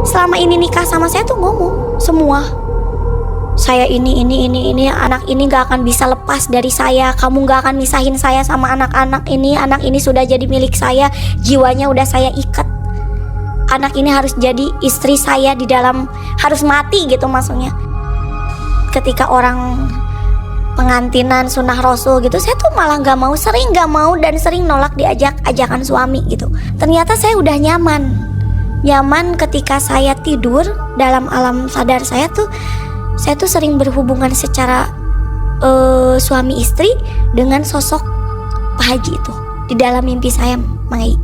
selama ini nikah sama saya tuh ngomong semua, saya ini, anak ini gak akan bisa lepas dari saya. Kamu gak akan misahin saya sama anak ini. Anak ini sudah jadi milik saya, jiwanya udah saya ikat. Anak ini harus jadi istri saya di dalam, harus mati gitu maksudnya. Ketika orang pengantinan sunnah rasul gitu, saya tuh malah gak mau, sering gak mau dan sering nolak diajak ajakan suami gitu. Ternyata saya udah nyaman ketika saya tidur dalam alam sadar saya tuh sering berhubungan secara suami istri dengan sosok Pak Haji itu di dalam mimpi saya, Mai.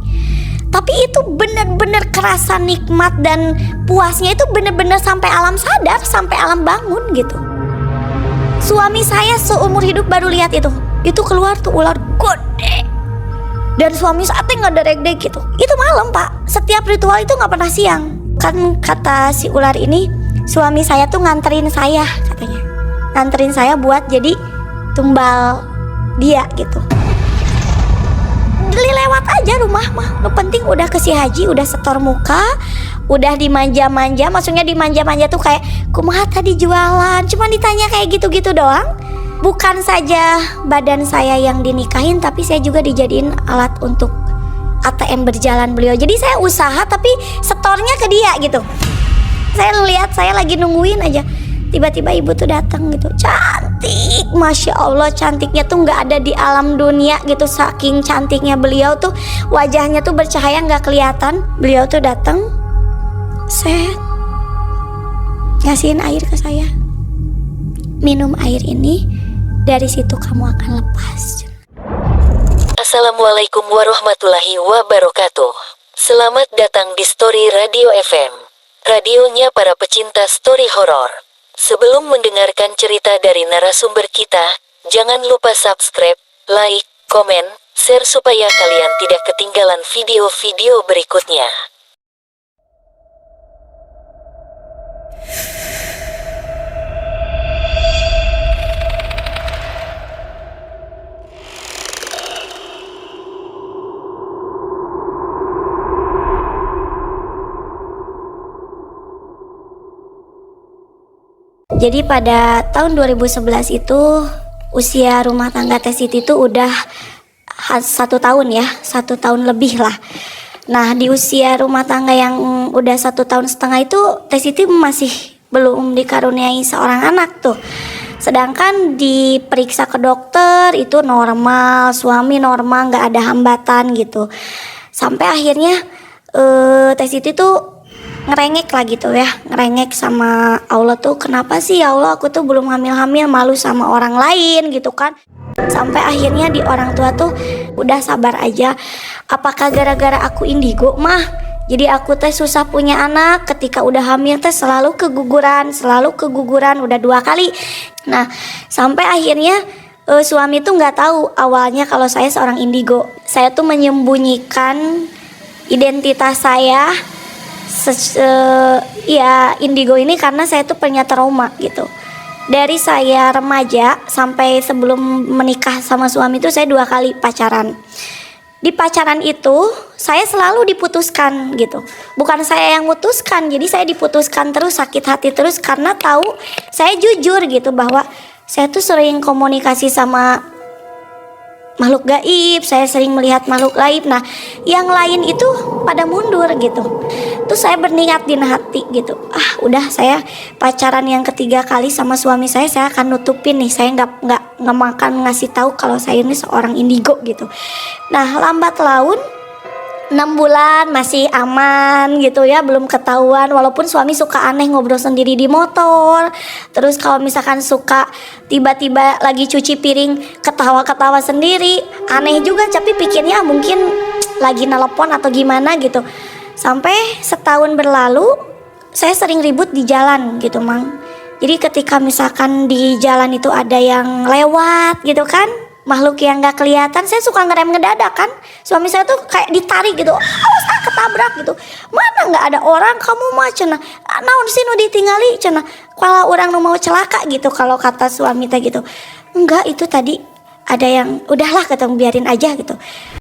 Tapi itu benar-benar kerasa nikmat dan puasnya itu benar-benar sampai alam sadar, sampai alam bangun gitu. Suami saya seumur hidup baru lihat itu keluar tuh ular gede. Dan suami saya nggak derek-derek gitu. Itu malam, Pak. Setiap ritual itu nggak pernah siang. Kan kata si ular ini, suami saya tuh nganterin saya katanya. Nganterin saya buat jadi tumbal dia gitu. Lewat aja rumah mah. Lu penting udah ke si Haji, udah setor muka, udah dimanja-manja. Maksudnya dimanja-manja tuh kayak kumaha tadi jualan. Cuma ditanya kayak gitu-gitu doang. Bukan saja badan saya yang dinikahin, tapi saya juga dijadiin alat untuk ATM berjalan beliau. Jadi saya usaha tapi setornya ke dia gitu. Saya lihat, saya lagi nungguin aja, tiba-tiba ibu tuh datang gitu, cantik, masya Allah, cantiknya tuh nggak ada di alam dunia gitu, saking cantiknya beliau tuh, wajahnya tuh bercahaya nggak kelihatan. Beliau tuh datang, set, ngasihin air ke saya, minum air ini, dari situ kamu akan lepas. Assalamualaikum warahmatullahi wabarakatuh. Selamat datang di Story Radio FM, radionya para pecinta story horor. Sebelum mendengarkan cerita dari narasumber kita, jangan lupa subscribe, like, komen, share supaya kalian tidak ketinggalan video-video berikutnya. Jadi pada tahun 2011 itu usia rumah tangga Teh Siti itu udah 1 tahun ya, 1 tahun lebih lah. Nah di usia rumah tangga yang udah 1,5 tahun itu Teh Siti masih belum dikaruniai seorang anak tuh. Sedangkan diperiksa ke dokter itu normal, suami normal, nggak ada hambatan gitu. Sampai akhirnya Teh Siti tuh ngerengek lah gitu ya, ngerengek sama Allah tuh, kenapa sih ya Allah aku tuh belum hamil-hamil, malu sama orang lain gitu kan. Sampai akhirnya di orang tua tuh udah sabar aja, apakah gara-gara aku indigo mah jadi aku teh susah punya anak, ketika udah hamil teh selalu keguguran udah 2 kali. Nah sampai akhirnya suami tuh nggak tahu awalnya kalau saya seorang indigo. Saya tuh menyembunyikan identitas saya ya indigo ini karena saya tuh punya trauma gitu. Dari saya remaja sampai sebelum menikah sama suami itu saya 2 kali pacaran. Di pacaran itu saya selalu diputuskan gitu. Bukan saya yang mutuskan, jadi saya diputuskan terus, sakit hati terus karena tahu saya jujur gitu bahwa saya tuh sering komunikasi sama makhluk gaib, saya sering melihat makhluk gaib. Nah yang lain itu pada mundur gitu. Terus saya berniat di hati gitu, udah saya pacaran yang 3 kali sama suami saya akan nutupin nih, saya nggak makan ngasih tahu kalau saya ini seorang indigo gitu. Nah lambat laun 6 bulan masih aman gitu ya, belum ketahuan. Walaupun suami suka aneh ngobrol sendiri di motor. Terus kalau misalkan suka tiba-tiba lagi cuci piring ketawa-ketawa sendiri, aneh juga, tapi pikirnya mungkin lagi nelpon atau gimana gitu. Sampai setahun berlalu saya sering ribut di jalan gitu Mang. Jadi ketika misalkan di jalan itu ada yang lewat gitu kan, makhluk yang gak kelihatan, saya suka ngerem ngedadak kan. Suami saya tuh kayak ditarik gitu, awas ketabrak gitu. Mana gak ada orang, kamu mah cenah naon sih nu ditinggali cenah, kalau orang nu mau celaka gitu, kalau kata suami teh gitu. Enggak, itu tadi ada yang udahlah ketemu, biarin aja gitu.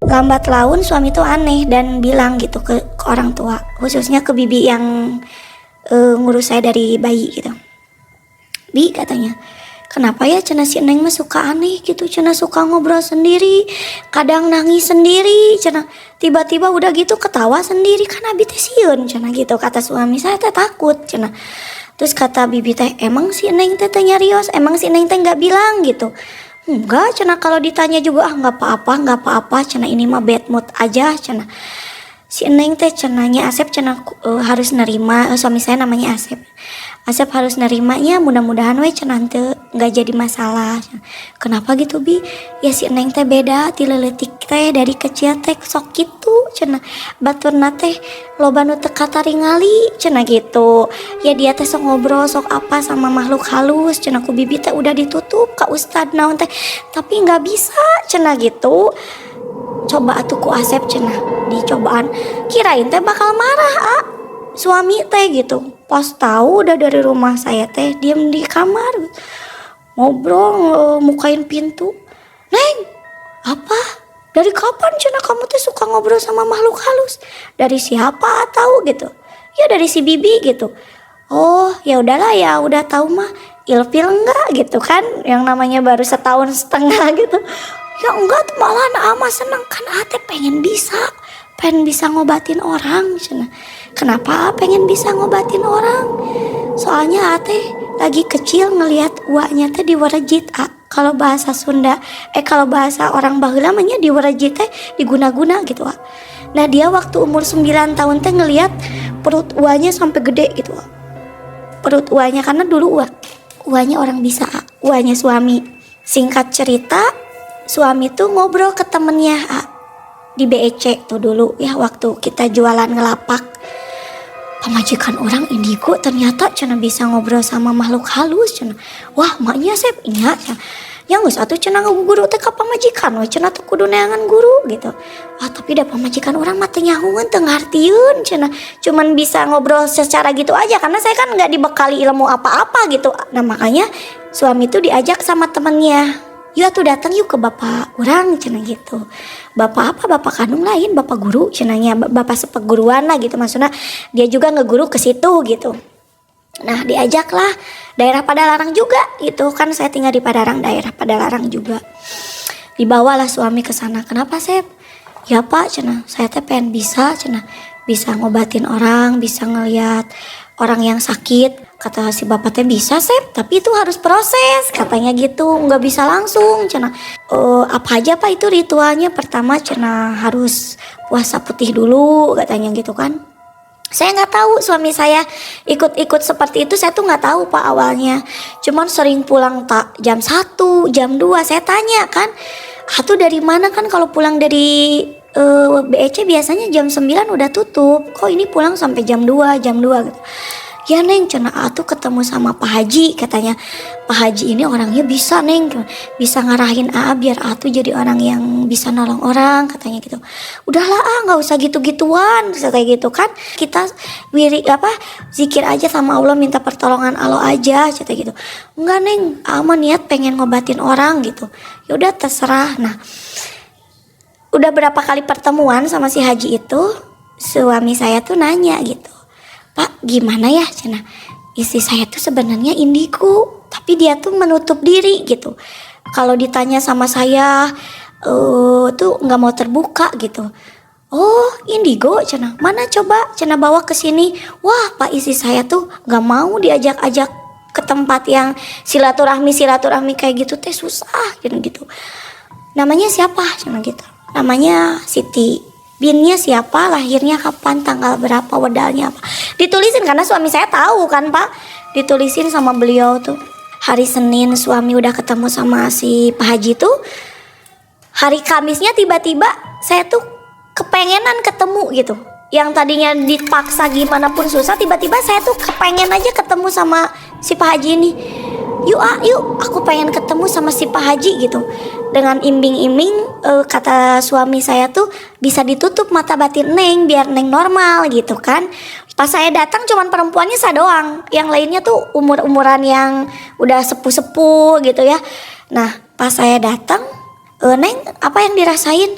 Lambat laun suami tuh aneh dan bilang gitu ke orang tua, khususnya ke bibi yang ngurus saya dari bayi gitu. Bi katanya, kenapa ya cenah si Neng mah suka aneh gitu, cenah suka ngobrol sendiri, kadang nangis sendiri, cenah tiba-tiba udah gitu ketawa sendiri, kan abi teh sieun cenah gitu. Kata suami saya teh takut cenah. Terus kata bibi teh, emang si Neng teh nyarios, emang si Neng teh nggak bilang gitu. Enggak cenah, kalau ditanya juga nggak apa-apa cenah, ini mah bad mood aja cenah. Si Neng teh cenahnya Asep cenah harus nerima, suami saya namanya Asep. Asep harus nerimanya, mudah-mudahan we cenah teu nggak jadi masalah. Kenapa gitu Bi? Ya si Neng teh beda ti leuletik teh dari kecil teh sok kitu cenah. Baturna teh loba nu teu kataringali cenah gitu. Ya dia teh sok ngobrol sok apa sama makhluk halus cenah, ku bibi teh udah ditutup ka ustad naon teh, tapi nggak bisa cenah gitu. Coba atuh ku Asep cenah dicobaan, kirain teh bakal marah suami teh gitu. Pas tahu udah dari rumah saya teh diem di kamar ngobrol, mukain pintu. Neng, apa? Dari kapan cenah kamu teh suka ngobrol sama makhluk halus? Dari siapa tahu gitu? Ya dari si bibi gitu. Oh ya udahlah, ya udah tahu mah ilfil enggak gitu kan, yang namanya baru setahun setengah gitu. Ya enggak tuh, malah ama seneng kan, ate pengen bisa ngobatin orang cenah. Kenapa pengen bisa ngobatin orang? Soalnya ate lagi kecil ngelihat uaknya teh diwarejit kalau bahasa Sunda, kalau bahasa orang baheula mah nya diwarejit teh diguna-guna gitu Nah dia waktu umur 9 tahun teh ngelihat perut uaknya sampai gede gitu perut uaknya, karena dulu uaknya orang bisa, uaknya suami. Singkat cerita, suami tuh ngobrol ke temennya di BEC tuh dulu ya, waktu kita jualan ngelapak. Pamajikan orang indigo ternyata cenah bisa ngobrol sama makhluk halus cenah. Wah maknya Sep nya yang geus atuh cenah ngaguru teh ka pamajikan we cenah teu kudu neangan guru gitu. Tapi da pamajikan orang mah teu nyahoeun, teu ngartieun cenah. Cuman bisa ngobrol secara gitu aja, karena saya kan enggak dibekali ilmu apa-apa gitu. Nah makanya suami tuh diajak sama temennya, yuk atuh datang yuk ke bapak orang cenah gitu. Bapak apa? Bapak kandung lain, bapak guru cenahnya, bapak sepeguruan lah gitu, maksudnya dia juga ngeguru ke situ gitu. Nah diajaklah, daerah Padalarang juga gitu kan, saya tinggal di Padalarang, daerah Padalarang juga. Dibawalah suami ke sana. Kenapa Sep? Ya Pak cenah, saya teh pengen bisa cenah, bisa ngobatin orang, bisa ngelihat orang yang sakit. Kata si bapak teh bisa Sep, tapi itu harus proses katanya gitu, nggak bisa langsung cenah. Apa aja Pak itu ritualnya? Pertama cenah harus puasa putih dulu katanya gitu kan. Saya nggak tahu, suami saya ikut-ikut seperti itu, saya tuh nggak tahu Pak awalnya. Cuman sering pulang jam 1, jam 2, saya tanya kan, tuh dari mana kan, kalau pulang dari BEC biasanya jam 9 udah tutup, kok ini pulang sampai jam 2 gitu. Ya Neng cenah atuh ketemu sama Pak Haji katanya. Pak Haji ini orangnya bisa Neng, bisa ngarahin biar atuh jadi orang yang bisa nolong orang katanya gitu. Udahlah nggak usah gitu-gituan kayak gitu kan. Kita zikir aja sama Allah, minta pertolongan Allah aja kata gitu. Enggak Neng, mah niat pengen ngobatin orang gitu. Ya udah terserah. Nah, udah berapa kali pertemuan sama si Haji itu, suami saya tuh nanya gitu, Pak gimana ya cenah, istri saya tuh sebenarnya indigo, tapi dia tuh menutup diri gitu. Kalau ditanya sama saya tuh nggak mau terbuka gitu. Oh indigo cenah, mana coba cenah bawa ke sini. Wah Pak, istri saya tuh nggak mau diajak-ajak ke tempat yang silaturahmi kayak gitu teh susah gitu. Namanya siapa cenah gitu. Namanya Siti. Binnya siapa, lahirnya kapan, tanggal berapa, wedalnya apa. Ditulisin karena suami saya tahu kan Pak. Ditulisin sama beliau tuh. Hari Senin suami udah ketemu sama si Pak Haji tuh. Hari Kamisnya tiba-tiba saya tuh kepengenan ketemu gitu. Yang tadinya dipaksa gimana pun susah, tiba-tiba saya tuh kepengen aja ketemu sama si Pak Haji ini. Yuk aku pengen ketemu sama si Pak Haji gitu. Dengan imbing-imbing kata suami saya tuh bisa ditutup mata batin Neng biar Neng normal gitu kan. Pas saya datang cuman perempuannya saya doang, yang lainnya tuh umur-umuran yang udah sepuh-sepuh gitu ya. Nah pas saya datang, Neng apa yang dirasain?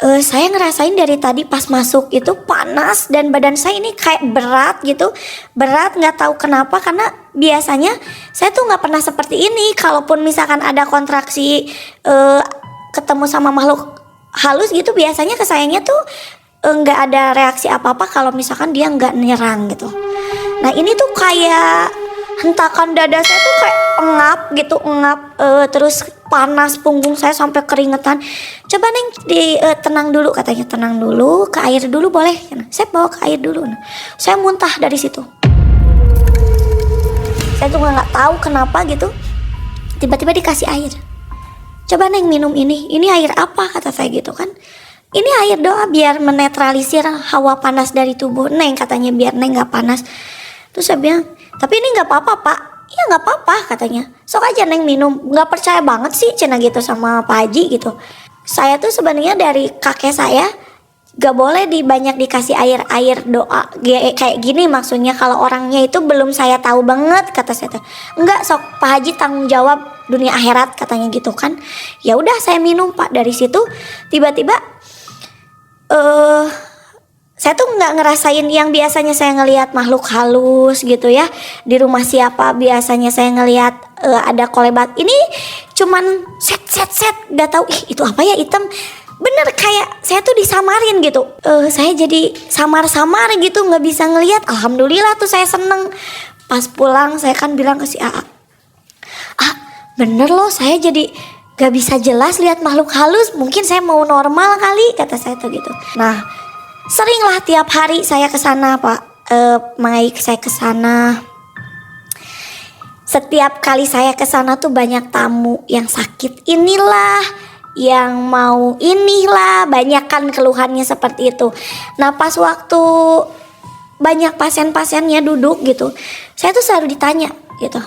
Saya ngerasain dari tadi pas masuk itu panas dan badan saya ini kayak berat gitu. Berat, nggak tahu kenapa, karena biasanya saya tuh nggak pernah seperti ini. Kalaupun misalkan ada kontraksi ketemu sama makhluk halus gitu, biasanya ke sayanya tuh nggak ada reaksi apa-apa kalau misalkan dia nggak nyerang gitu. Nah ini tuh kayak hentakan dada saya tuh kayak engap, terus panas punggung saya sampai keringetan. Coba Neng tenang dulu, katanya, tenang dulu, ke air dulu boleh? Saya bawa ke air dulu. Saya muntah dari situ. Saya tuh nggak tahu kenapa gitu, tiba-tiba dikasih air. Coba Neng minum ini air apa, kata saya gitu kan. Ini air doa biar menetralisir hawa panas dari tubuh Neng, katanya, biar Neng nggak panas. Terus saya bilang, tapi ini nggak apa-apa Pak. Iya nggak apa-apa, katanya, sok aja Neng minum. Nggak percaya banget sih cina gitu sama Pak Haji gitu. Saya tuh sebenarnya dari kakek saya gak boleh banyak dikasih air doa kayak gini, maksudnya kalau orangnya itu belum saya tahu banget, kata saya tuh. Enggak, sok Pak Haji tanggung jawab dunia akhirat, katanya gitu kan. Ya udah saya minum Pak. Dari situ tiba-tiba saya tuh nggak ngerasain yang biasanya saya ngelihat makhluk halus gitu ya. Di rumah siapa biasanya saya ngelihat ada kolebat. Ini cuman set nggak tahu itu apa ya, hitam. Bener kayak saya tuh disamarin gitu. Saya jadi samar-samar gitu, nggak bisa ngelihat. Alhamdulillah tuh saya seneng. Pas pulang saya kan bilang ke si AA, bener loh saya jadi gak bisa jelas lihat makhluk halus. Mungkin saya mau normal kali, kata saya tuh gitu. Nah, seringlah tiap hari saya ke sana Pak, Maik, saya ke sana. Setiap kali saya ke sana tuh banyak tamu yang sakit inilah, yang mau inilah, banyak kan keluhannya seperti itu. Nah pas waktu banyak pasien-pasiennya duduk gitu, saya tuh selalu ditanya gitu.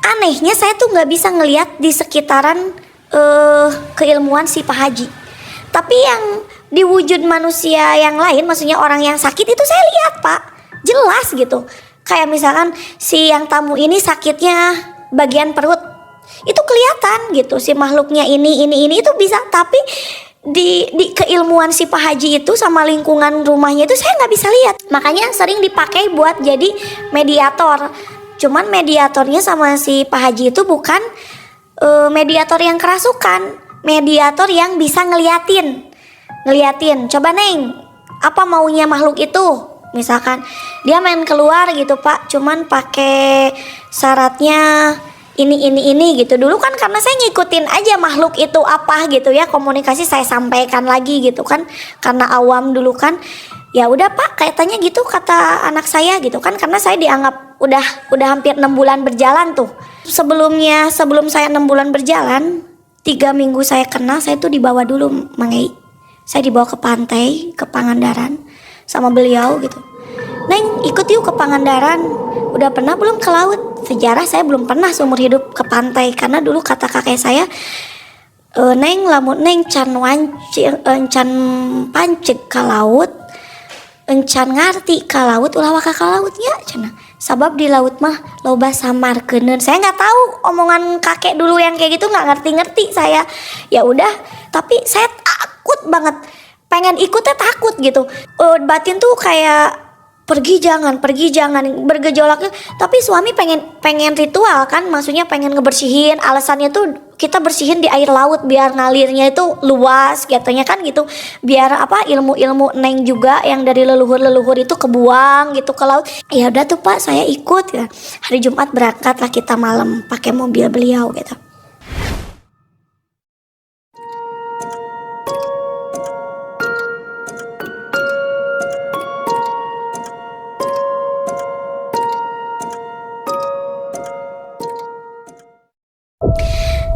Anehnya saya tuh nggak bisa ngelihat di sekitaran keilmuan si Pak Haji, tapi yang di wujud manusia yang lain, maksudnya orang yang sakit itu saya lihat Pak, jelas gitu. Kayak misalkan si yang tamu ini sakitnya bagian perut, itu kelihatan gitu si makhluknya ini itu bisa. Tapi di keilmuan si Pak Haji itu sama lingkungan rumahnya itu saya nggak bisa lihat. Makanya sering dipakai buat jadi mediator. Cuman mediatornya sama si Pak Haji itu bukan mediator yang kerasukan, mediator yang bisa ngeliatin. Coba Neng, apa maunya makhluk itu? Misalkan dia main keluar gitu Pak, cuman pakai syaratnya ini gitu. Dulu kan karena saya ngikutin aja makhluk itu apa gitu ya, komunikasi saya sampaikan lagi gitu kan, karena awam dulu kan. Ya udah Pak, kaitannya gitu kata anak saya gitu kan, karena saya dianggap udah hampir 6 bulan berjalan tuh. Sebelum saya 6 bulan berjalan, 3 minggu saya kena, saya tuh dibawa dulu Mangai. Saya dibawa ke pantai, ke Pangandaran sama beliau gitu. Neng ikut yuk ke Pangandaran. Udah pernah belum ke laut? Sejarah saya belum pernah seumur hidup ke pantai, karena dulu kata kakek saya, Neng lamun Neng can panceg ke laut, encan ngarti ke laut, ulah waka ke lautnya cenah. Sabab di laut mah loba samarkeuneun. Saya nggak tahu omongan kakek dulu yang kayak gitu, nggak ngerti saya. Ya udah, tapi saya takut banget, pengen ikutnya takut gitu. Batin tuh kayak pergi jangan bergejolaknya. Tapi suami pengen ritual kan, maksudnya pengen ngebersihin. Alasannya tuh kita bersihin di air laut biar ngalirnya itu luas katanya kan gitu, biar apa ilmu Neng juga yang dari leluhur itu kebuang gitu ke laut. Ya udah tuh Pak, saya ikut ya. Hari Jumat berangkat lah kita malam pakai mobil beliau gitu.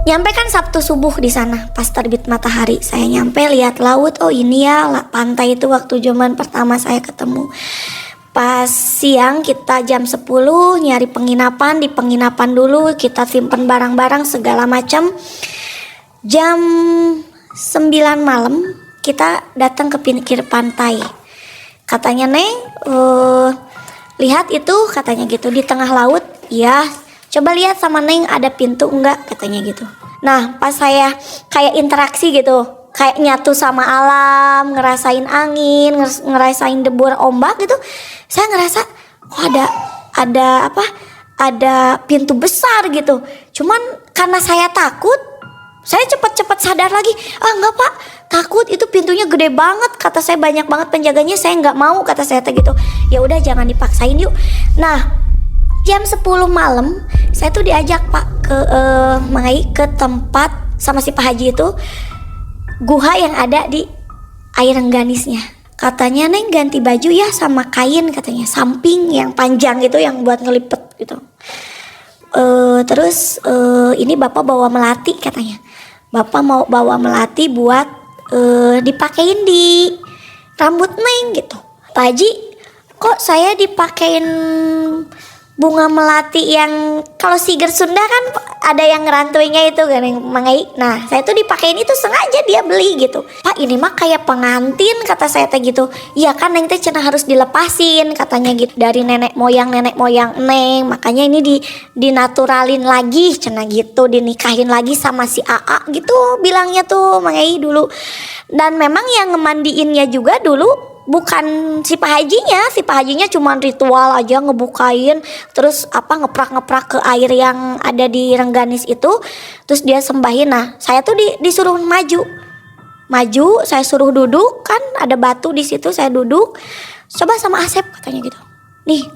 Nyampe kan Sabtu subuh di sana, pas terbit matahari saya nyampe lihat laut. Oh ini ya pantai itu waktu zaman pertama saya ketemu. Pas siang kita jam 10 nyari penginapan, di penginapan dulu kita simpen barang-barang segala macam. Jam 9 malam kita datang ke pinggir pantai. Katanya Neng, lihat itu katanya gitu di tengah laut. Ya, coba lihat sama Neng ada pintu enggak katanya gitu. Nah pas saya kayak interaksi gitu kayak nyatu sama alam, ngerasain angin, ngerasain debur ombak gitu. Saya ngerasa kok ada apa? Ada pintu besar gitu. Cuman karena saya takut, saya cepat-cepat sadar lagi. Enggak Pak, takut, itu pintunya gede banget. Kata saya, banyak banget penjaganya, saya nggak mau, kata saya gitu. Ya udah jangan dipaksain yuk. Nah, jam 10 malam saya tuh diajak Pak ke ke tempat sama si Pak Haji itu, guha yang ada di air rengganisnya. Katanya Neng ganti baju ya sama kain, katanya samping yang panjang itu yang buat ngelipet gitu. Terus ini Bapak bawa melati katanya. Bapak mau bawa melati buat dipakein di rambut Neng gitu. Pak Haji, kok saya dipakein bunga melati yang kalau siger Sunda kan ada yang ngerantuinya itu kan yang mangai. Nah, saya tuh dipakein itu sengaja dia beli gitu. Pak, ini mah kayak pengantin, kata saya teh gitu. Iya kan Neng teh cenah harus dilepasin katanya gitu. Dari nenek moyang Neng, makanya ini dinaturalin lagi cenah gitu, dinikahin lagi sama si AA gitu bilangnya tuh mangai dulu. Dan memang yang ngemandiinnya juga dulu bukan si Pak Hajinya cuma ritual aja, ngebukain terus ngeprak-ngeprak ke air yang ada di rengganis itu, terus dia sembahin. Nah, saya tuh disuruh maju, saya suruh duduk, kan ada batu di situ, saya duduk. Coba sama Asep katanya gitu. Nih,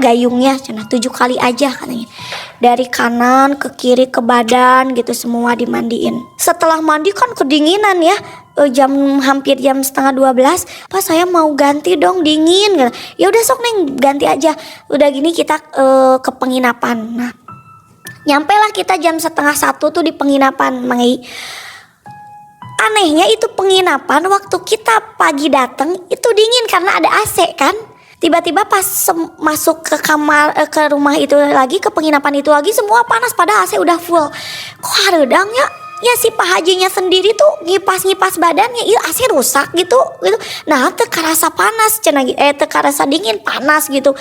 gayungnya cenah 7 kali aja katanya. Dari kanan ke kiri ke badan gitu semua dimandiin. Setelah mandi kan kedinginan ya. Hampir jam setengah 12, Pak saya mau ganti dong, dingin gitu. Ya udah sok Neng ganti aja. Udah gini kita ke penginapan. Nah, nyampe lah kita jam setengah 1 tuh di penginapan Mangi. Anehnya itu penginapan waktu kita pagi datang itu dingin karena ada AC kan. Tiba-tiba pas masuk ke kamar ke rumah itu lagi, ke penginapan itu lagi, semua panas padahal AC udah full. Kok hareudangnya? Ya si Pak Hajinya sendiri tuh ngipas badannya, iya AC rusak gitu. Nah, teu karasa panas cenah teu karasa dingin, panas gitu.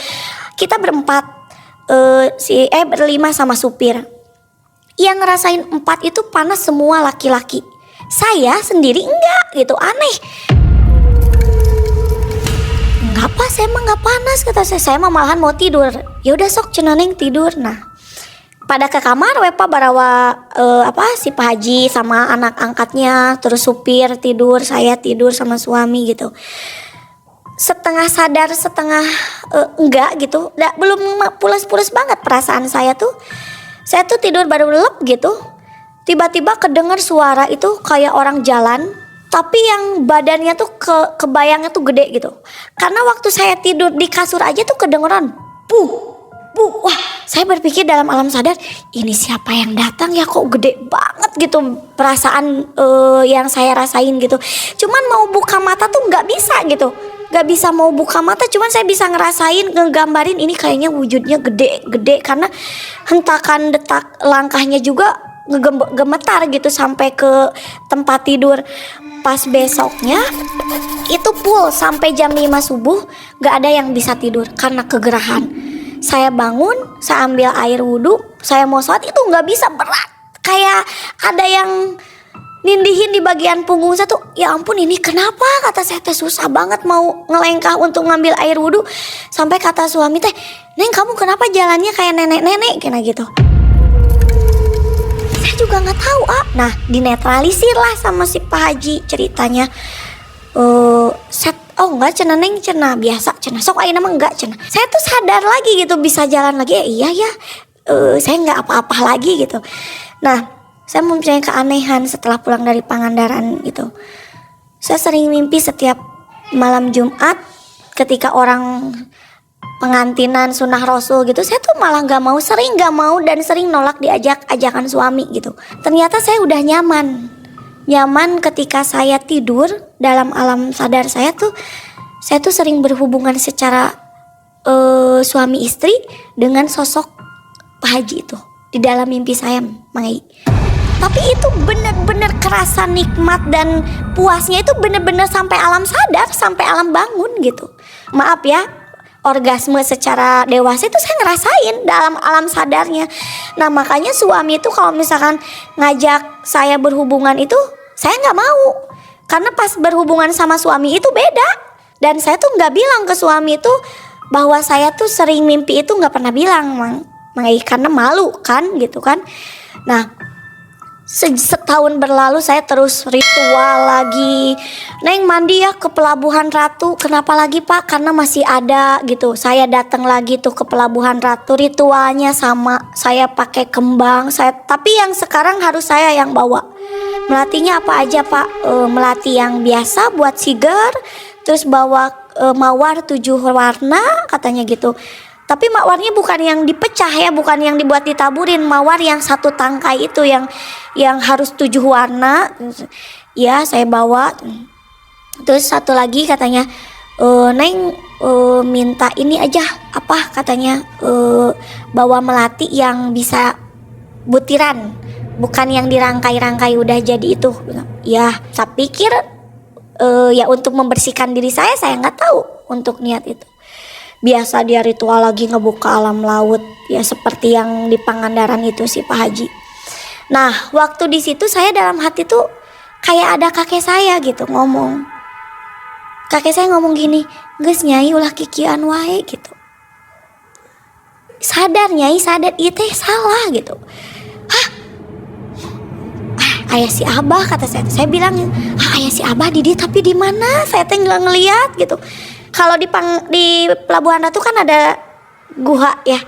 Kita berempat berlima sama supir. Yang ngerasain 4 itu panas semua laki-laki. Saya sendiri enggak gitu, aneh. Enggak Pak, saya mah enggak panas, kata saya. Saya mah malahan mau tidur. Ya udah sok cenah Neng tidur. Nah, pada ke kamar Pak barawa si Pak Haji sama anak angkatnya, terus supir tidur, saya tidur sama suami gitu. Setengah sadar setengah enggak gitu. Belum pulas-pulas banget perasaan saya tuh. Saya tuh tidur baru lep gitu. Tiba-tiba kedengar suara itu kayak orang jalan, tapi yang badannya tuh kebayangnya tuh gede gitu. Karena waktu saya tidur di kasur aja tuh kedengeran wah, saya berpikir dalam alam sadar, ini siapa yang datang ya, kok gede banget gitu perasaan yang saya rasain gitu. Cuman mau buka mata tuh nggak bisa gitu, nggak bisa mau buka mata. Cuman saya bisa ngerasain, ngegambarin ini kayaknya wujudnya gede karena hentakan detak langkahnya juga gemetar gitu sampai ke tempat tidur. Pas besoknya itu full sampai jam 5 subuh nggak ada yang bisa tidur karena kegerahan. Saya bangun, saya ambil air wudhu, saya mau sholat itu nggak bisa, berat. Kayak ada yang nindihin di bagian punggung saya tuh. Ya ampun, ini kenapa? Kata saya teh susah banget mau ngelengkah untuk ngambil air wudhu. Sampai kata suami teh, Neng kamu kenapa jalannya kayak nenek-nenek kayak gitu. Saya juga nggak tahu Nah, dinetralisir lah sama si Pak Haji ceritanya. Enggak cenah Neng, cenah biasa, cenah sok ayeuna mah enggak cenah. Saya tuh sadar lagi gitu, bisa jalan lagi. Iya ya, saya enggak apa-apa lagi gitu. Nah, saya mempunyai keanehan setelah pulang dari Pangandaran gitu. Saya sering mimpi setiap malam Jumat ketika orang pengantinan sunnah Rasul gitu. Saya tuh malah sering gak mau dan sering nolak diajak ajakan suami gitu. Ternyata saya udah nyaman ketika saya tidur dalam alam sadar saya tuh sering berhubungan secara suami istri dengan sosok Pak Haji itu di dalam mimpi saya, Mangai. Tapi itu benar-benar kerasa nikmat dan puasnya itu benar-benar sampai alam sadar, sampai alam bangun gitu. Maaf ya, orgasme secara dewasa itu saya ngerasain dalam alam sadarnya. Nah makanya suami itu kalau misalkan ngajak saya berhubungan itu saya nggak mau, karena pas berhubungan sama suami itu beda. Dan saya tuh nggak bilang ke suami itu bahwa saya tuh sering mimpi itu, nggak pernah bilang, karena malu kan gitu kan. Nah, setahun berlalu saya terus ritual lagi. Neng mandi ya ke Pelabuhan Ratu. Kenapa lagi Pak? Karena masih ada gitu. Saya datang lagi tuh ke Pelabuhan Ratu. Ritualnya sama. Saya pakai kembang. Tapi yang sekarang harus saya yang bawa. Melatihnya apa aja Pak? Melatih yang biasa buat siger. Terus bawa mawar 7 warna katanya gitu. Tapi mawarnya bukan yang dipecah ya, bukan yang dibuat ditaburin, mawar yang satu tangkai itu yang harus 7 warna. Ya saya bawa. Terus satu lagi katanya, Neng minta ini aja apa katanya, bawa melati yang bisa butiran, bukan yang dirangkai-rangkai udah jadi itu. Ya saya pikir ya untuk membersihkan diri saya nggak tahu untuk niat itu. Biasa dia ritual lagi ngebuka alam laut ya, seperti yang di Pangandaran itu si Pak Haji. Nah waktu di situ saya dalam hati tuh kayak ada kakek saya gitu ngomong. Kakek saya ngomong gini, geus Nyai ulah kikian wae gitu. Sadar Nyai, sadar ieu teh salah gitu. Hah? Ayah si Abah kata saya. Saya bilang, ayah si Abah di dia, tapi di mana? Saya teh nggak ngeliat gitu. Kalau di Pelabuhan Ratu kan ada guha ya.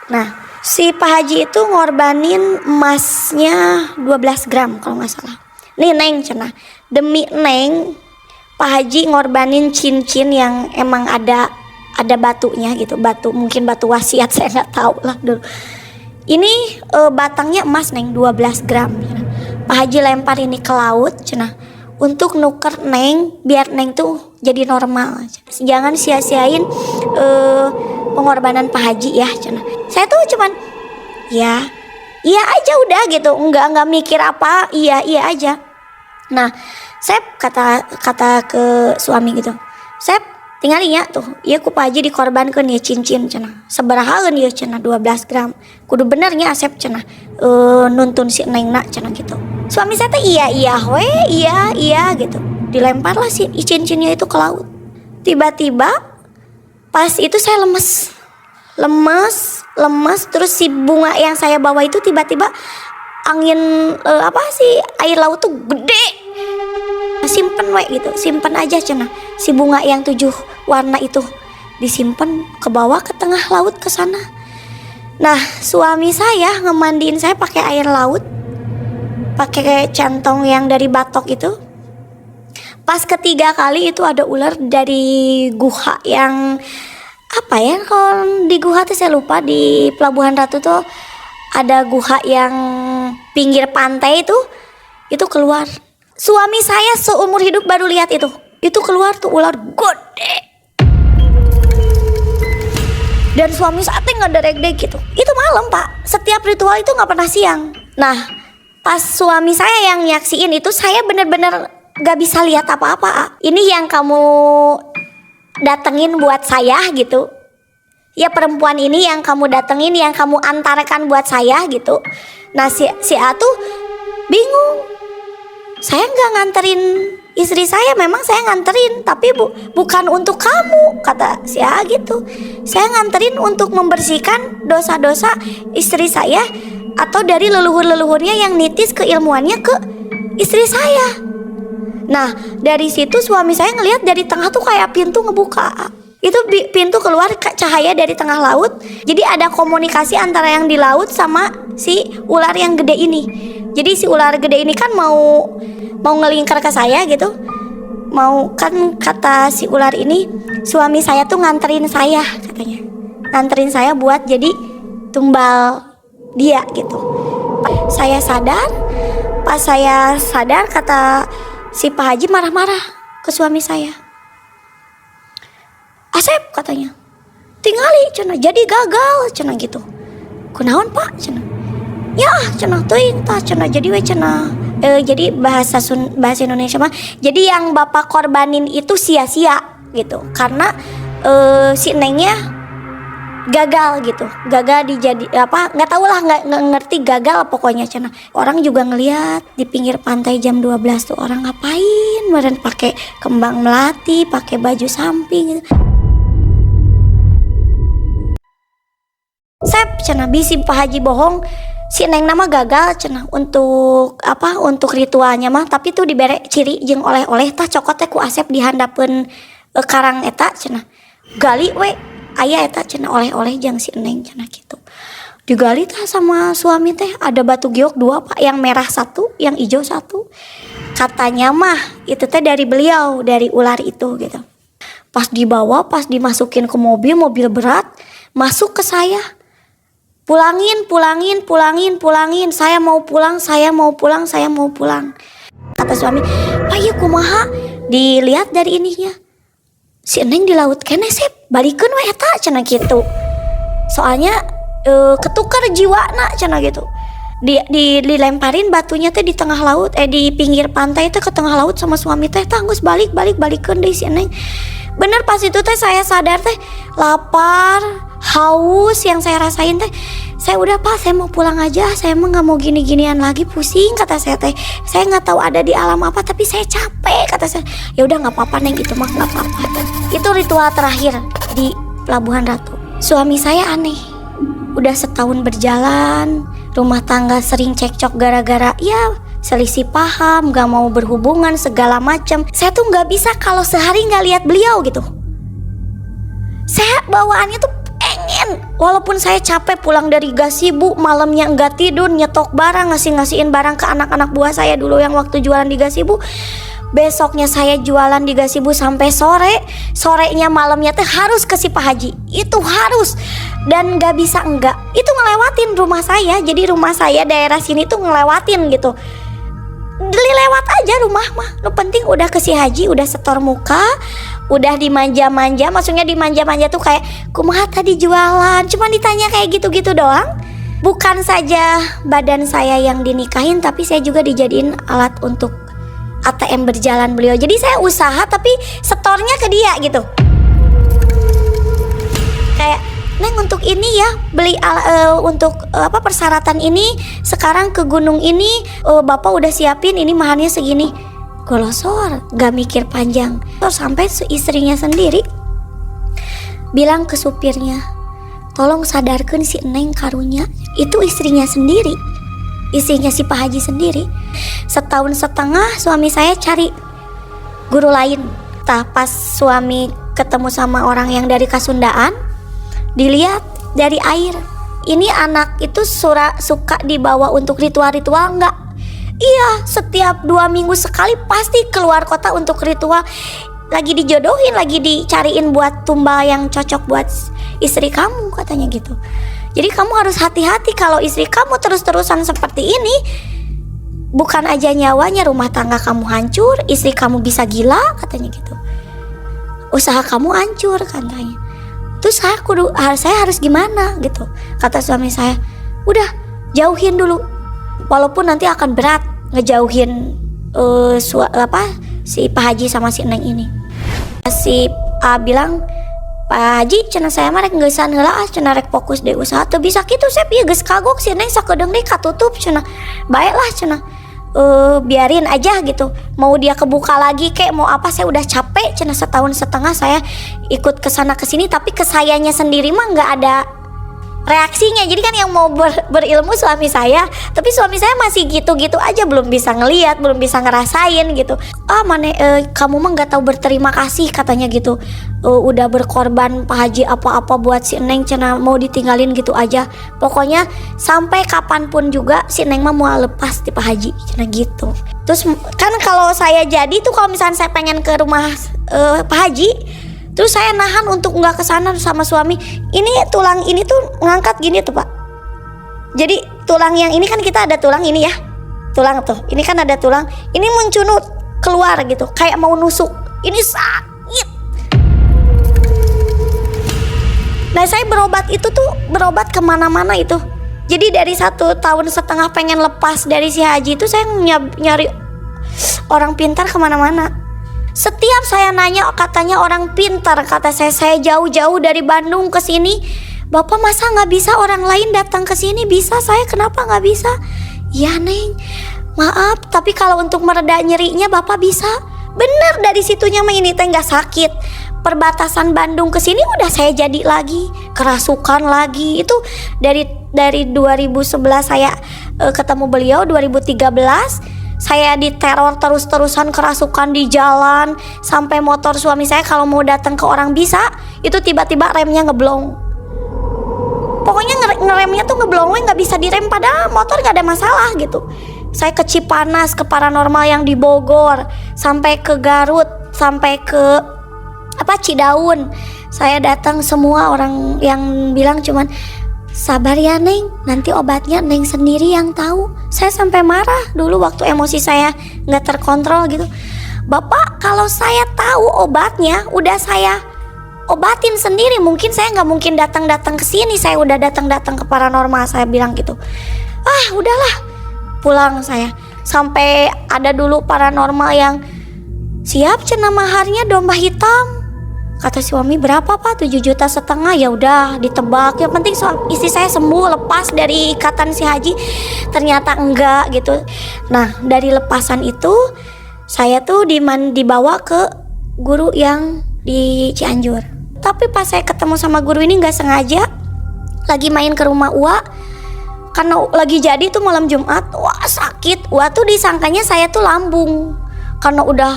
Nah, si Pak Haji itu ngorbanin emasnya 12 gram kalau nggak salah. Nih Neng cenah. Demi Neng, Pak Haji ngorbanin cincin yang emang ada batunya gitu. Mungkin batu wasiat, saya nggak tahu lah dulu. Ini batangnya emas Neng 12 gram. Pak Haji lempar ini ke laut cenah. Untuk nuker Neng, biar Neng tuh jadi normal. Jangan sia-siain pengorbanan Pak Haji ya. Saya tuh cuman ya iya aja udah gitu, nggak mikir apa, iya aja. Nah, saya kata ke suami gitu, saya tinggalin ya tuh, iya ku Pak Haji dikorbankan ya cincin cenah. Sabarahaeun ieu cenah 12 gram. Kudu benernya Asep cenah nuntun si Neng nak cenah gitu. Suami saya tuh iya gitu. Dilemparlah si cincinnya itu ke laut. Tiba-tiba pas itu saya lemes, terus si bunga yang saya bawa itu tiba-tiba angin air laut tuh gede. Simpen gitu, simpen aja cenah. Si bunga yang 7 warna itu disimpan ke bawah ke tengah laut ke sana. Nah, suami saya ngemandiin saya pakai air laut, pakai centong yang dari batok itu. Pas ketiga kali itu ada ular dari guha yang apa ya, kalau di guha tuh saya lupa, di Pelabuhan Ratu tuh ada guha yang pinggir pantai itu keluar. Suami saya seumur hidup baru lihat itu keluar tuh ular gede. Dan suami saya nggak derek-derek gitu. Itu malam Pak. Setiap ritual itu nggak pernah siang. Nah, pas suami saya yang nyaksiin itu, saya bener-bener gak bisa lihat apa-apa. Ini yang kamu datengin buat saya gitu. Ya perempuan ini yang kamu datengin, yang kamu antarkan buat saya gitu. Nah si A tuh bingung. Saya gak nganterin istri saya, memang saya nganterin, tapi bukan untuk kamu, kata si A gitu. Saya nganterin untuk membersihkan dosa-dosa istri saya, atau dari leluhur-leluhurnya yang nitis keilmuannya ke istri saya. Nah dari situ suami saya ngelihat dari tengah tuh kayak pintu ngebuka. Itu pintu keluar cahaya dari tengah laut. Jadi ada komunikasi antara yang di laut sama si ular yang gede ini. Jadi si ular gede ini kan mau ngelingkar ke saya gitu. Mau kan, kata si ular ini, suami saya tuh nganterin saya katanya. Nganterin saya buat jadi tumbal dia gitu. Saya sadar, pas saya sadar kata si Pak Haji marah-marah ke suami saya. Asep katanya, tingali cenah, jadi gagal cenah gitu. Kunaon Pak cenah? Ya cenah teuing tah cenah, jadi we cenah. Jadi bahasa Indonesia mah, jadi yang Bapak korbanin itu sia-sia gitu. Karena si Nengnya gagal gitu, gagal dijadi apa nggak tahu lah, nggak ngerti gagal pokoknya cenah. Orang juga ngelihat di pinggir pantai jam 12 tuh orang ngapain meren pakai kembang melati, pakai baju samping gitu. Sep cenah bisi Pak Haji bohong, si Neng nama gagal cenah untuk apa, untuk ritualnya mah, tapi tuh dibere ciri jeung oleh-oleh tah cokot teh ku Asep dihandapeun karang eta cenah. Gali we aya eta cenah oleh-oleh jeung si Neng cenah gitu. Digali tah sama suami teh ada batu giok 2 Pak, yang merah 1, yang hijau 1. Katanya mah itu teh dari beliau, dari ular itu gitu. Pas dibawa, pas dimasukin ke mobil berat, masuk ke saya. Pulangin, saya mau pulang. Kata suami, "Pak ieu kumaha?" Dilihat dari ininya. Si Neng di laut kene Sep, balikeun we eta cenah gitu. Soalnya ketukar jiwana cenah gitu. Dilemparin batunya teh di tengah laut, di pinggir pantai teh ke tengah laut sama suami teh, tanggus balikeun deui si Neng. Bener pas itu teh saya sadar teh lapar, haus yang saya rasain teh. Saya udah Pak, saya mau pulang aja, saya emang nggak mau gini-ginian lagi, pusing kata saya teh. Saya nggak tahu ada di alam apa, tapi saya capek kata saya. Ya udah nggak apa-apa Neng, gitu mah nggak apa-apa. Itu ritual terakhir di Pelabuhan Ratu. Suami saya aneh, udah setahun berjalan, rumah tangga sering cekcok gara-gara ya selisih paham, nggak mau berhubungan segala macam. Saya tuh nggak bisa kalau sehari nggak lihat beliau gitu. Saya bawaannya tuh pengen, walaupun saya capek pulang dari Gasibu, malamnya enggak tidur, nyetok barang, ngasihin barang ke anak-anak buah saya dulu yang waktu jualan di Gasibu. Besoknya saya jualan di Gasibu sampai sorenya malamnya teh harus ke si Pak Haji. Itu harus, dan gak bisa enggak. Itu ngelewatin rumah saya, jadi rumah saya daerah sini tuh ngelewatin gitu. Lewat aja rumah mah, lu penting udah ke si Haji, udah setor muka, udah dimanja-manja. Maksudnya dimanja-manja tuh kayak kumaha tadi jualan, cuma ditanya kayak gitu-gitu doang. Bukan saja badan saya yang dinikahin, tapi saya juga dijadiin alat untuk ATM berjalan beliau. Jadi saya usaha tapi setornya ke dia gitu. Kayak Neng untuk ini ya, beli untuk apa persyaratan ini, sekarang ke gunung ini Bapak udah siapin, ini mahalnya segini. Golosor, gak mikir panjang. Sampai istrinya sendiri bilang ke supirnya, "Tolong sadarkan si Neng karunya." Itu istrinya sendiri, istrinya si Pak Haji sendiri. Setahun setengah suami saya cari guru lain. Pas suami ketemu sama orang yang dari Kasundaan, dilihat dari air, ini anak itu suka dibawa untuk ritual-ritual enggak? Iya, setiap 2 minggu sekali pasti keluar kota untuk ritual. Lagi dijodohin, lagi dicariin buat tumbal yang cocok buat istri kamu katanya gitu. Jadi kamu harus hati-hati kalau istri kamu terus-terusan seperti ini. Bukan aja nyawanya, rumah tangga kamu hancur, istri kamu bisa gila katanya gitu. Usaha kamu hancur katanya. Terus saya harus gimana gitu? Kata suami saya, udah jauhin dulu. Walaupun nanti akan berat ngejauhin si Pak Haji sama si Neng ini. Si A bilang, "Pak Haji cenah saya mah rek ngeusan heula, cenah rek fokus deh usaha teu bisa kitu Sep, ieu geus kagok si Neng sakedeung deui katutup cenah. Baiklah cenah. Biarin aja gitu, mau dia kebuka lagi kek mau apa, saya udah capek cenah, setahun setengah saya ikut kesana kesini, tapi ke sayanya sendiri mah nggak ada reaksinya. Jadi kan yang mau berilmu suami saya, tapi suami saya masih gitu-gitu aja, belum bisa ngelihat, belum bisa ngerasain gitu. Kamu mah nggak tahu berterima kasih katanya gitu. Udah berkorban Pak Haji apa-apa buat si Neng cenah, mau ditinggalin gitu aja. Pokoknya sampai kapanpun juga si Neng mah mau lepas di Pak Haji cenah gitu. Terus kan kalau saya jadi tuh, kalau misalnya saya pengen ke rumah Pak Haji, terus saya nahan untuk nggak kesana sama suami. Ini tulang ini tuh ngangkat gini tuh Pak. Jadi tulang yang ini kan kita ada tulang ini ya, tulang tuh. Ini kan ada tulang. Ini mencunut keluar gitu, kayak mau nusuk. Ini sakit. Nah saya berobat itu tuh berobat kemana-mana itu. Jadi dari 1 tahun setengah pengen lepas dari si Haji itu, saya nyari orang pintar kemana-mana. Setiap saya nanya katanya orang pintar, kata saya jauh-jauh dari Bandung ke sini Bapak masa nggak bisa orang lain datang ke sini? Bisa, saya kenapa nggak bisa? Ya Neng, maaf, tapi kalau untuk mereda nyerinya Bapak bisa. Bener, dari situnya mah ini teh nggak sakit. Perbatasan Bandung ke sini udah saya jadi lagi, kerasukan lagi. Itu dari 2011 saya ketemu beliau, 2013 saya diteror terus-terusan, kerasukan di jalan, sampai motor suami saya kalau mau datang ke orang bisa, itu tiba-tiba remnya ngeblong. Pokoknya ngeremnya tuh ngeblong, nggak bisa direm, padahal motor nggak ada masalah gitu. Saya ke Cipanas, ke paranormal yang di Bogor, sampai ke Garut, sampai ke Cidaun. Saya datang, semua orang yang bilang cuman sabar ya Neng, nanti obatnya Neng sendiri yang tahu. Saya sampai marah dulu waktu emosi saya nggak terkontrol gitu. Bapak, kalau saya tahu obatnya udah saya obatin sendiri, mungkin saya nggak mungkin datang ke sini. Saya udah datang ke paranormal, saya bilang gitu. Udahlah, pulang saya. Sampai ada dulu paranormal yang siap cenah maharnya domba hitam. Kata suami, berapa Pak? 7,5 juta. Ya udah ditebak. Yang penting istri saya sembuh, lepas dari ikatan si Haji. Ternyata enggak gitu. Nah, dari lepasan itu saya tuh dibawa ke guru yang di Cianjur. Tapi pas saya ketemu sama guru ini nggak sengaja, lagi main ke rumah Ua, karena lagi jadi tuh malam Jumat. Wah sakit. Ua tuh disangkanya saya tuh lambung, karena udah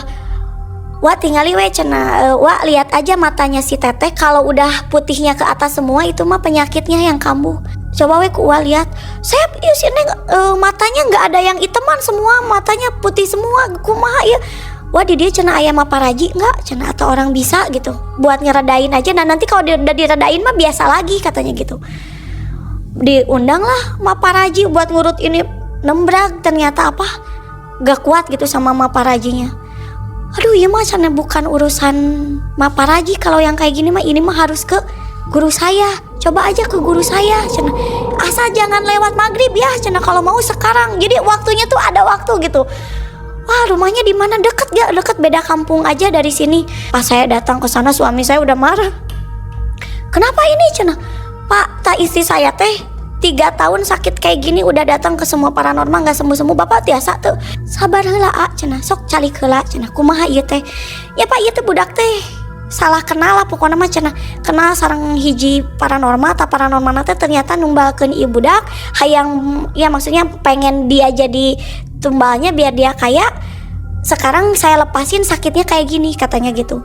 Wah tinggali we cenah, wah lihat aja matanya si Teteh, kalau udah putihnya ke atas semua itu mah penyakitnya yang kambuh. Coba we ku Wah lihat, saya si Neng matanya nggak ada yang iteman, semua matanya putih semua, kumaha ya. Wah di dia cenah ayam apa raji nggak, cenah atau orang bisa gitu, buat ngeredain aja. Dan nanti kalau udah diredain mah biasa lagi katanya gitu. Diundang lah Maparaji buat ngurut ini, nembrak, ternyata apa gak kuat gitu sama Maparajinya. Aduh ya mah sana bukan urusan Maparaji, kalau yang kayak gini mah ini mah harus ke guru saya. Coba aja ke guru saya cina. Asal jangan lewat maghrib ya cina, kalau mau sekarang. Jadi waktunya tuh ada waktu gitu. Wah rumahnya di mana, deket gak? Deket, beda kampung aja dari sini. Pas saya datang ke sana suami saya udah marah. Kenapa ini cina? Pak, tak istri saya teh 3 tahun sakit kayak gini udah datang ke semua paranormal nggak sembuh-sembuh. Bapak biasa tuh sabar heula cenah, sok calik heula cenah, kumaha ieu teh. Ya Pak, ieu teh budak teh salah kenal lah pokoknya mah cenah. Kenal sareng hiji paranormal, ta paranormal teh ternyata numbalkeun ieu budak hayang, ya maksudnya pengen dia jadi tumbalnya biar dia kaya. Sekarang saya lepasin sakitnya kayak gini katanya gitu.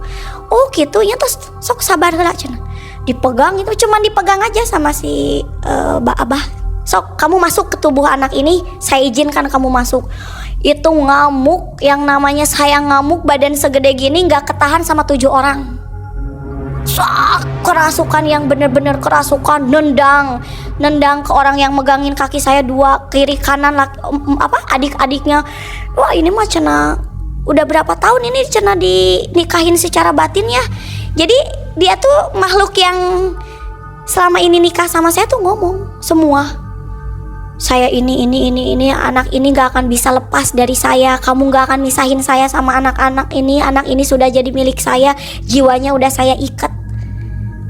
Oh gitu ya, terus sok sabar heula cenah. Dipegang itu, cuman dipegang aja sama si Abah. Sok kamu masuk ke tubuh anak ini, saya izinkan kamu masuk. Itu ngamuk, yang namanya saya ngamuk badan segede gini gak ketahan sama 7 orang. Kerasukan yang bener-bener kerasukan, nendang ke orang yang megangin kaki saya 2, kiri kanan adik-adiknya. Wah ini mah cenah udah berapa tahun ini cenah dinikahin secara batin ya. Jadi dia tuh makhluk yang selama ini nikah sama saya tuh ngomong semua, saya ini anak ini gak akan bisa lepas dari saya, kamu gak akan misahin saya sama anak ini sudah jadi milik saya, jiwanya udah saya ikat,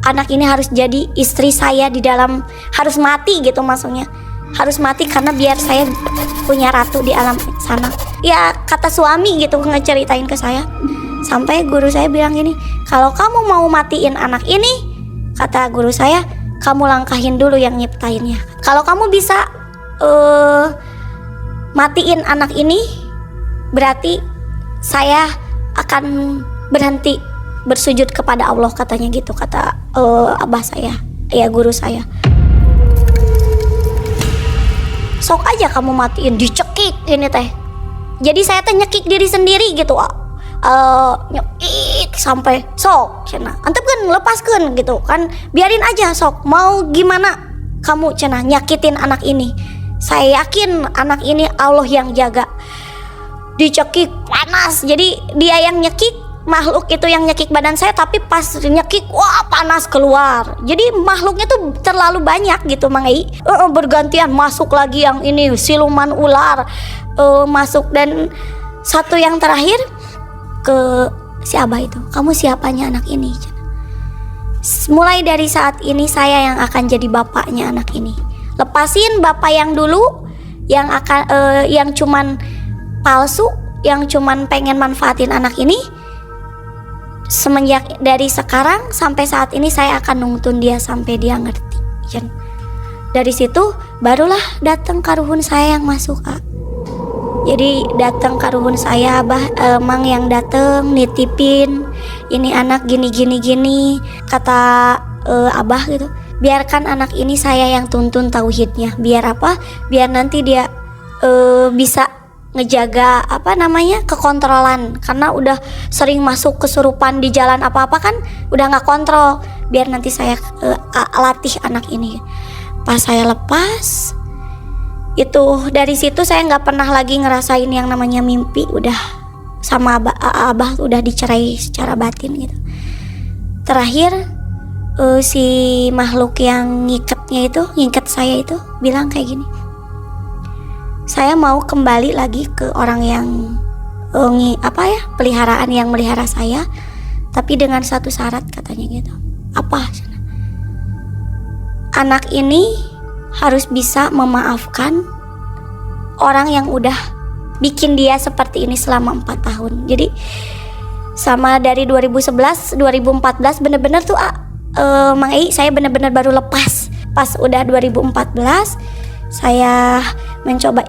anak ini harus jadi istri saya di dalam, harus mati gitu maksudnya, harus mati karena biar saya punya ratu di alam sana. Ya kata suami gitu ngeceritain ke saya. Sampai guru saya bilang gini, kalau kamu mau matiin anak ini, kata guru saya, kamu langkahin dulu yang nyiptainnya. Kalau kamu bisa matiin anak ini, berarti saya akan berhenti bersujud kepada Allah, katanya gitu, kata abah saya, ya guru saya. Sok aja kamu matiin, dicekik ini teh. Jadi saya teh nyekik diri sendiri gitu, nyekik sampai sok cenah, antepkeun lepaskeun gitu kan, biarin aja sok, mau gimana kamu cenah nyakitin anak ini, saya yakin anak ini Allah yang jaga. Dicekik panas, jadi dia yang nyekik, makhluk itu yang nyekik badan saya, tapi pas nyekik wah panas keluar. Jadi makhluknya tuh terlalu banyak gitu Mang Ei. Bergantian masuk lagi yang ini siluman ular masuk, dan satu yang terakhir ke si Abah itu, kamu siapanya anak ini? Mulai dari saat ini saya yang akan jadi bapaknya anak ini. Lepasin bapak yang dulu, yang cuman palsu, yang cuman pengen manfaatin anak ini. Semenjak dari sekarang sampai saat ini saya akan nuntun dia sampai dia ngerti. Dari situ barulah datang karuhun saya yang masuk, A. Jadi datang karuhun saya, Abah Mang yang datang nitipin ini anak gini. Kata Abah gitu, biarkan anak ini saya yang tuntun tauhidnya. Biar apa? Biar nanti dia bisa ngejaga kekontrolan, karena udah sering masuk kesurupan di jalan apa-apa kan udah nggak kontrol. Biar nanti saya latih anak ini. Pas saya lepas itu, dari situ saya nggak pernah lagi ngerasain yang namanya mimpi. Udah sama abah udah dicerai secara batin gitu. Terakhir si makhluk yang ngikat saya itu bilang kayak gini, saya mau kembali lagi ke orang yang peliharaan yang melihara saya, tapi dengan satu syarat, katanya gitu. Apa? Anak ini harus bisa memaafkan orang yang udah bikin dia seperti ini selama 4 tahun. Jadi sama dari 2011, 2014 bener-bener tuh Mang Ei, saya bener-bener baru lepas. Pas udah 2014 saya mencoba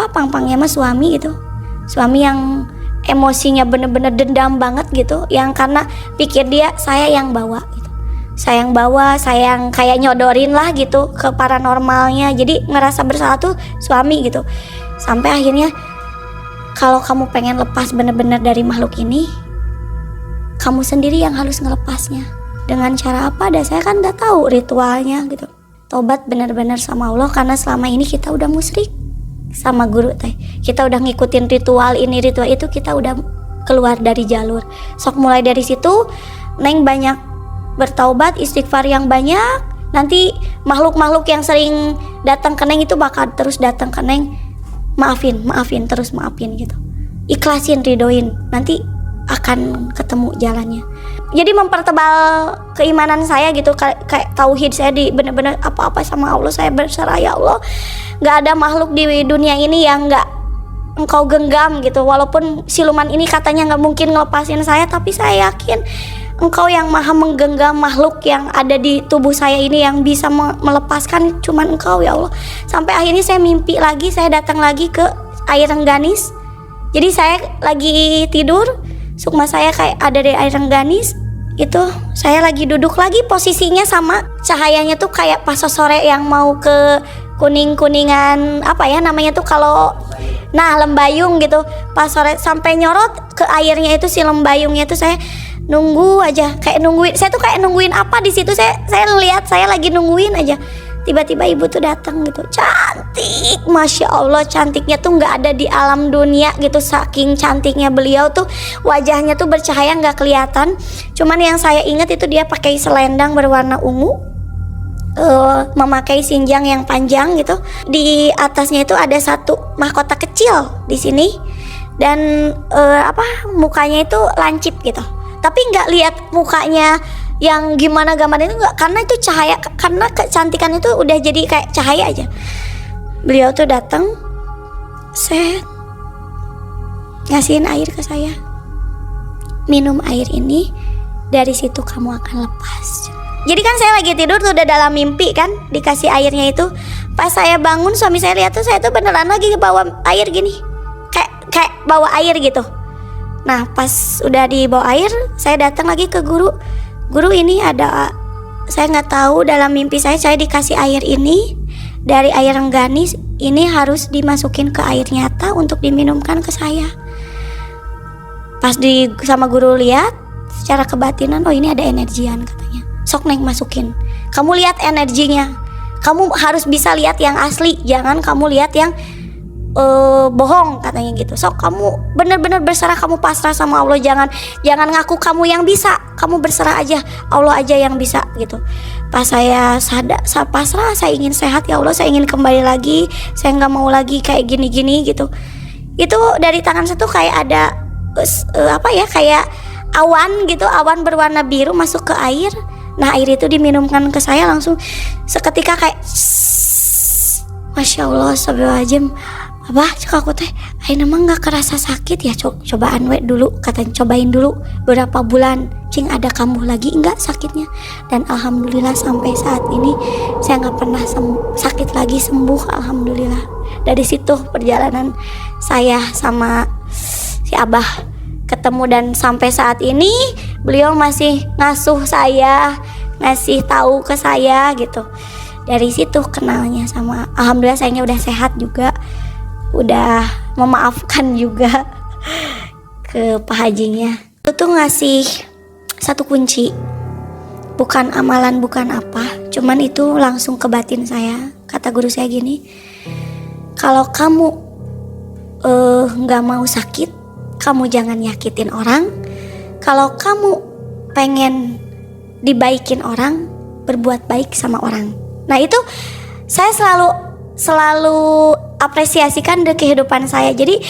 pang-pangnya sama suami gitu. Suami yang emosinya bener-bener dendam banget gitu, yang karena pikir dia saya yang bawa gitu. Saya yang kayak nyodorin lah gitu ke paranormalnya. Jadi ngerasa bersalah tuh suami gitu. Sampai akhirnya, kalau kamu pengen lepas bener-bener dari makhluk ini, kamu sendiri yang harus ngelepasnya. Dengan cara apa? Saya kan udah tahu ritualnya gitu. Tobat bener-bener sama Allah, karena selama ini kita udah musyrik sama guru teh. Kita udah ngikutin ritual ini ritual itu, kita udah keluar dari jalur. Sok mulai dari situ Neng banyak bertaubat, istighfar yang banyak. Nanti makhluk-makhluk yang sering datang ke Neng itu bakal terus datang ke Neng. Maafin, terus maafin gitu. Ikhlasin, ridoin. Nanti akan ketemu jalannya. Jadi mempertebal keimanan saya gitu, kayak tauhid saya di bener-bener apa-apa sama Allah saya berserah, ya Allah. Gak ada makhluk di dunia ini yang gak Engkau genggam gitu. Walaupun siluman ini katanya gak mungkin ngelepasin saya, tapi saya yakin Engkau yang maha menggenggam makhluk yang ada di tubuh saya ini, yang bisa melepaskan cuman Engkau, ya Allah. Sampai akhirnya saya mimpi lagi, saya datang lagi ke air Rengganis. Jadi saya lagi tidur, sukma saya kayak ada di air Rengganis. Itu saya lagi duduk lagi, posisinya sama cahayanya tuh kayak pas sore yang mau ke kuning-kuningan namanya tuh kalau lembayung gitu. Pas sore sampai nyorot ke airnya itu, si lembayungnya itu saya nunggu aja, kayak nungguin. Saya tuh kayak nungguin apa di situ, saya lihat saya lagi nungguin aja. Tiba-tiba ibu tuh datang gitu, cantik, masya Allah, cantiknya tuh nggak ada di alam dunia gitu. Saking cantiknya beliau tuh, wajahnya tuh bercahaya nggak kelihatan. Cuman yang saya ingat itu dia pakai selendang berwarna ungu, memakai sinjang yang panjang gitu. Di atasnya itu ada satu mahkota kecil di sini, dan mukanya itu lancip gitu. Tapi nggak lihat mukanya yang gimana gambarnya itu, nggak, karena itu cahaya, karena kecantikan itu udah jadi kayak cahaya aja. Beliau tuh datang, ngasihin air ke saya, minum air ini, dari situ kamu akan lepas. Jadi kan saya lagi tidur tuh, udah dalam mimpi kan, dikasih airnya itu. Pas saya bangun, suami saya lihat tuh saya tuh beneran lagi bawa air gini, kayak bawa air gitu. Nah pas udah dibawa air, saya datang lagi ke guru. Guru, ini ada, saya nggak tahu, dalam mimpi saya dikasih air ini dari air Rengganis, ini harus dimasukin ke air nyata untuk diminumkan ke saya. Pas sama guru lihat secara kebatinan, oh ini ada energian katanya. Sok Neng masukin, kamu lihat energinya, kamu harus bisa lihat yang asli, jangan kamu lihat yang bohong katanya gitu. Sok kamu bener-bener berserah, kamu pasrah sama Allah, jangan ngaku kamu yang bisa, kamu berserah aja, Allah aja yang bisa gitu. Pas saya pasrah, saya ingin sehat ya Allah, saya ingin kembali lagi, saya nggak mau lagi kayak gini-gini gitu. Itu dari tangan saya tuh kayak ada kayak awan gitu, awan berwarna biru masuk ke air. Nah air itu diminumkan ke saya langsung seketika kayak Masya Allah, astagfirullahaladzim. Abah cek aku teh, ayeuna mah nggak kerasa sakit ya, cobaan we dulu, katanya cobain dulu berapa bulan, cing ada kambuh lagi enggak sakitnya. Dan alhamdulillah sampai saat ini saya nggak pernah sakit lagi, sembuh alhamdulillah. Dari situ perjalanan saya sama si Abah ketemu dan sampai saat ini beliau masih ngasuh saya, ngasih tahu ke saya gitu. Dari situ kenalnya sama, alhamdulillah sayanya udah sehat juga, udah memaafkan juga ke Pak Hajinya. Itu tuh ngasih satu kunci, bukan amalan, bukan apa, cuman itu langsung ke batin saya. Kata guru saya gini, kalau kamu gak mau sakit, kamu jangan nyakitin orang. Kalau kamu pengen dibaikin orang, berbuat baik sama orang. Nah itu saya selalu apresiasikan di kehidupan saya. Jadi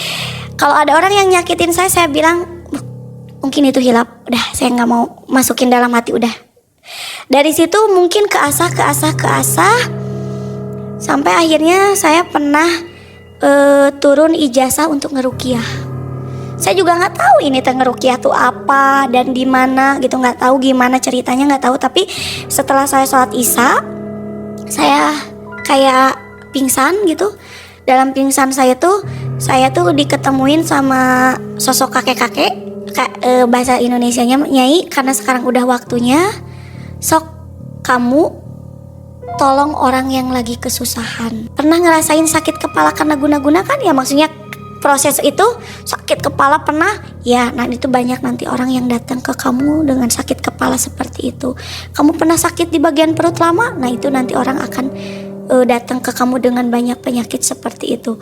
kalau ada orang yang nyakitin saya bilang mungkin itu hilap, udah saya nggak mau masukin dalam hati, udah. Dari situ mungkin keasah sampai akhirnya saya pernah turun ijazah untuk ngeruqyah. Saya juga nggak tahu ini ngeruqyah tuh apa dan di mana gitu, nggak tahu gimana ceritanya, nggak tahu. Tapi setelah saya sholat isya, saya kayak pingsan gitu. Dalam pingsan saya tuh diketemuin sama sosok kakek-kakek, bahasa Indonesianya Nyai, karena sekarang udah waktunya, sok kamu tolong orang yang lagi kesusahan. Pernah ngerasain sakit kepala karena guna-guna kan ya, maksudnya proses itu sakit kepala pernah ya. Nah itu banyak nanti orang yang datang ke kamu dengan sakit kepala seperti itu. Kamu pernah sakit di bagian perut lama, nah itu nanti orang akan datang ke kamu dengan banyak penyakit seperti itu.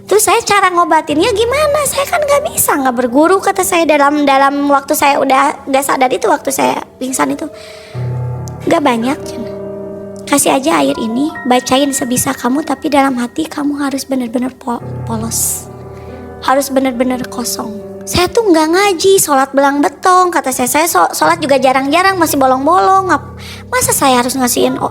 Terus saya cara ngobatinnya gimana? Saya kan nggak bisa, nggak berguru, kata saya. Dalam waktu saya udah nggak sadar itu, waktu saya pingsan itu nggak banyak. Kasih aja air ini, bacain sebisa kamu, tapi dalam hati kamu harus benar-benar polos, harus benar-benar kosong. Saya tuh nggak ngaji, sholat belang betong, kata saya. Saya sholat juga jarang-jarang, masih bolong-bolong. Masa saya harus ngasihin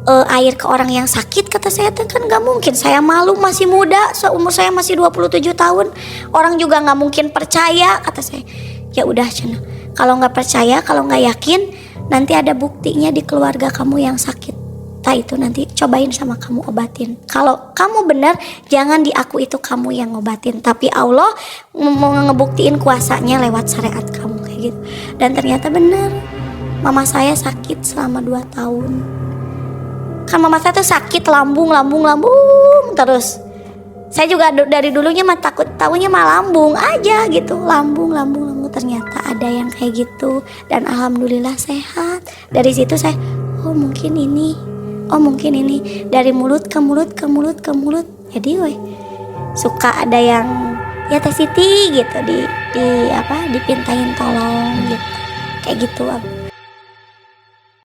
air ke orang yang sakit, kata saya, kan nggak mungkin. Saya malu, masih muda, seumur saya masih 27 tahun. Orang juga nggak mungkin percaya, kata saya. Ya udah Cina, kalau nggak percaya, kalau nggak yakin, nanti ada buktinya di keluarga kamu yang sakit. Itu nanti cobain sama kamu obatin. Kalau kamu benar, jangan di aku itu kamu yang ngobatin, tapi Allah mau ngebuktiin kuasanya lewat syariat kamu, kayak gitu. Dan ternyata benar, mama saya sakit selama 2 tahun. Kan mama saya tuh sakit lambung terus. Saya juga dari dulunya mah takut, tahunya mah lambung aja gitu, lambung. Ternyata ada yang kayak gitu, dan alhamdulillah sehat. Dari situ saya, oh mungkin ini, dari mulut ke mulut. Jadi suka ada yang ya Teh Siti gitu dipintain tolong gitu, kayak gitu.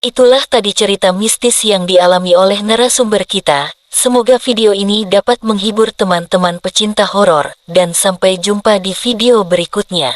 Itulah tadi cerita mistis yang dialami oleh narasumber kita. Semoga video ini dapat menghibur teman-teman pecinta horor, dan sampai jumpa di video berikutnya.